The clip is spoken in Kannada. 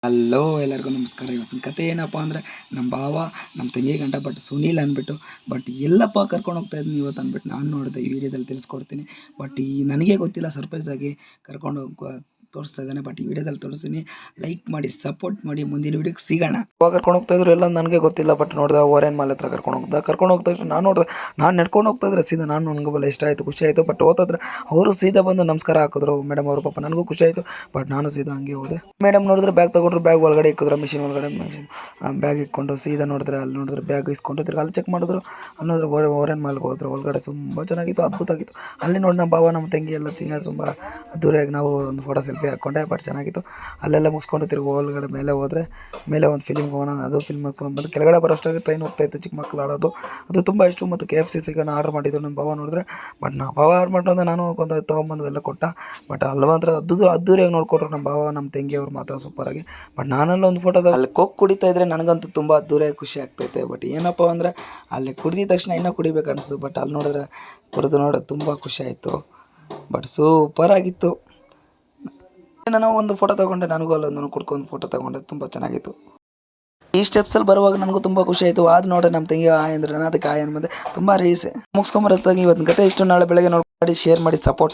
ಹಲೋ ಎಲ್ಲರಿಗೂ ನಮಸ್ಕಾರ. ಇವತ್ತಿನ ಕತೆ ಏನಪ್ಪ ಅಂದರೆ ನಮ್ಮ ಭಾವ ನಮ್ಮ ತಂಗಿ ಗಂಡ ಬಟ್ ಸುನೀಲ್ ಅಂದ್ಬಿಟ್ಟು ಬಟ್ ಎಲ್ಲಪ್ಪ ಕರ್ಕೊಂಡು ಹೋಗ್ತಾ ಇದ್ದೀನಿ ಇವತ್ತು ಅಂದ್ಬಿಟ್ಟು ನಾನು ನೋಡಿದೆ ಈ ವಿಡಿಯೋದಲ್ಲಿ ತಿಳಿಸ್ಕೊಡ್ತೀನಿ. ಬಟ್ ನನಗೆ ಗೊತ್ತಿಲ್ಲ, ಸರ್ಪ್ರೈಸ್ ಆಗಿ ಕರ್ಕೊಂಡು ಹೋಗಿ ತೋರಿಸ್ತಾ ಇದ್ದಾನೆ. ಬಟ್ ಈ ವಿಡಿಯೋದಲ್ಲಿ ತೋರಿಸ್ತೀನಿ, ಲೈಕ್ ಮಾಡಿ ಸಪೋರ್ಟ್ ಮಾಡಿ. ಮುಂದಿನ ವಿಡಿಯೋಗೆ ಸಿಗೋಣ. ಇವಾಗ ಕರ್ಕೊಂಡು ಹೋಗ್ತಾ ಇದ್ರು ಎಲ್ಲ ನನಗೆ ಗೊತ್ತಿಲ್ಲ. ಬಟ್ ನೋಡಿದೆ ಓರೇನ್ ಮಾಲ್ ಹತ್ರ ಕರ್ಕೊಂಡು ಹೋಗ್ತಾ ಇದ್ರು. ನಾನು ನೋಡಿದೆ, ನಾನು ನಡ್ಕೊಂಡು ಹೋಗ್ತಾ ಇದ್ರೆ ಸೀದಾ ನನಗೂ ಬಲ್ಲ ಇಷ್ಟ ಆಯಿತು, ಖುಷಿ ಆಯಿತು. ಬಟ್ ಹೋಗ್ತಾಯಿದ್ರೆ ಅವರು ಸೀದಾ ಬಂದು ನಮಸ್ಕಾರ ಹಾಕಿದ್ರು ಮೇಡಮ್ ಅವರು. ಪಾಪ ನನಗೂ ಖುಷಿ ಆಯಿತು. ಬಟ್ ನಾನು ಸೀದಾ ಹಂಗೆ ಹೋದೆ. ಮೇಡಮ್ ನೋಡಿದ್ರೆ ಬ್ಯಾಗ್ ತೊಗೊಂಡ್ರು, ಬ್ಯಾಗ್ ಒಳಗಡೆ ಇಕ್ಕಿದ್ರು, ಮಿಷಿನ್ ಒಳಗಡೆ ಬ್ಯಾಗ್ ಇಕ್ಕೊಂಡು ಸೀದಾ ನೋಡಿದ್ರೆ ಅಲ್ಲಿ ನೋಡಿದ್ರೆ ಬ್ಯಾಗ್ ಇಸ್ಕೊಂಡು ತಿರ್ಗಿ ಅಲ್ಲಿ ಚೆಕ್ ಮಾಡಿದ್ರು. ಅಲ್ಲಿ ನೋಡಿದ್ರೆ ಓರೇನ್ ಮಾಲ್ಗೆ ಹೋದ್ರು. ಒಳಗಡೆ ತುಂಬ ಚೆನ್ನಾಗಿತ್ತು, ಅದ್ಭುತ ಆಗಿತ್ತು. ಅಲ್ಲಿ ನೋಡಿ ನಮ್ಮ ಭಾವ ನಮ್ಮ ತಂಗಿ ಎಲ್ಲ ತುಂಬ ಅದ್ದೂರಿಯಾಗಿ ನಾವು ಒಂದು ಫೋಟೋ ಸೆಲ್ಫಿ ಹಾಕ್ಕೊಂಡೆ. ಬಟ್ ಚೆನ್ನಾಗಿತ್ತು. ಅಲ್ಲೆಲ್ಲ ಮುಗಿಸ್ಕೊಂಡು ತಿರ್ಗಿ ಒಳಗಡೆ ಮೇಲೆ ಹೋದರೆ ಮೇಲೆ ಒಂದು ಫಿಲ್ಮ್ಗೆ ಹೋಗೋಣ. ಅದು ಫಿಲ್ಮ್ ಮಾಡ್ಕೊಂಡು ಬಂದು ಕೆಳಗಡೆ ಬರೋಷ್ಟಾಗಿ ಟ್ರೈನ್ ಹೋಗ್ತಾಯಿತ್ತು, ಚಿಕ್ಕ ಮಕ್ಕಳು ಆಡೋದು ಅದು ತುಂಬ ಇಷ್ಟು. ಮತ್ತು KFC ಚಿಕನ್ ಆರ್ಡ್ರ್ ಮಾಡಿದ್ದು ನಮ್ಮ ಭಾವ ನೋಡಿದ್ರೆ. ಬಟ್ ನಾವು ಭಾವ ಆರ್ಡ್ರ್ ಮಾಡಿದ್ರೆ ನಾನು ಒಂದು ತೊಗೊಂಬಂದು ಎಲ್ಲ ಕೊಟ್ಟ. ಬಟ್ ಅಲ್ಲಿ ಮಾತ್ರ ಅದ್ದೂರಿಯಾಗಿ ನೋಡ್ಕೊಟ್ರು ನಮ್ಮ ಭಾವ ನಮ್ಮ ತಂಗಿ ಅವ್ರು ಮಾತ್ರ ಸೂಪರಾಗಿ. ಬಟ್ ನಾನೆಲ್ಲ ಒಂದು ಫೋಟೋದ ಅಲ್ಲಿ ಕೋಕ್ ಕುಡಿತಾ ಇದ್ರೆ ನನಗಂತೂ ತುಂಬ ಅದ್ದೂರಿಯಾಗಿ ಖುಷಿ ಆಗ್ತೈತೆ. ಬಟ್ ಏನಪ್ಪ ಅಂದರೆ ಅಲ್ಲಿ ಕುಡಿದ ತಕ್ಷಣ ಇನ್ನೂ ಕುಡಿಬೇಕು ಅನಿಸ್ತು. ಬಟ್ ಅಲ್ಲಿ ನೋಡಿದ್ರೆ ಕುಡಿದು ನೋಡೋದು ತುಂಬ ಖುಷಿ ಆಯಿತು. ಬಟ್ ಸೂಪರಾಗಿತ್ತು. ನಾನು ಒಂದು ಫೋಟೋ ತೊಗೊಂಡೆ, ನನಗೂ ಅಲ್ಲೊಂದು ಕುಡ್ಕೊಂಡು ಫೋಟೋ ತೊಗೊಂಡೆ, ತುಂಬ ಚೆನ್ನಾಗಿತ್ತು. ಈ ಸ್ಟೆಪ್ಸಲ್ಲಿ ಬರುವಾಗ ನನಗೂ ತುಂಬ ಖುಷಿ ಆಯಿತು. ಅದು ನೋಡಿ ನಮ್ಮ ತಂಗಿ ಆಯ್ ಅಂದ್ರೆ ನಾನು ಅದಕ್ಕೆ ಆಯ್ ಬಂದೆ. ತುಂಬ ರೀಸೆ ಮುಗಿಸ್ಕೊಂಬರತ್ತಾಗಿ ಇವತ್ತಿನ ಕತೆ ಇಷ್ಟು. ನಾಳೆ ಬೆಳಗ್ಗೆ ನೋಡಿ ಶೇರ್ ಮಾಡಿ ಸಪೋರ್ಟ್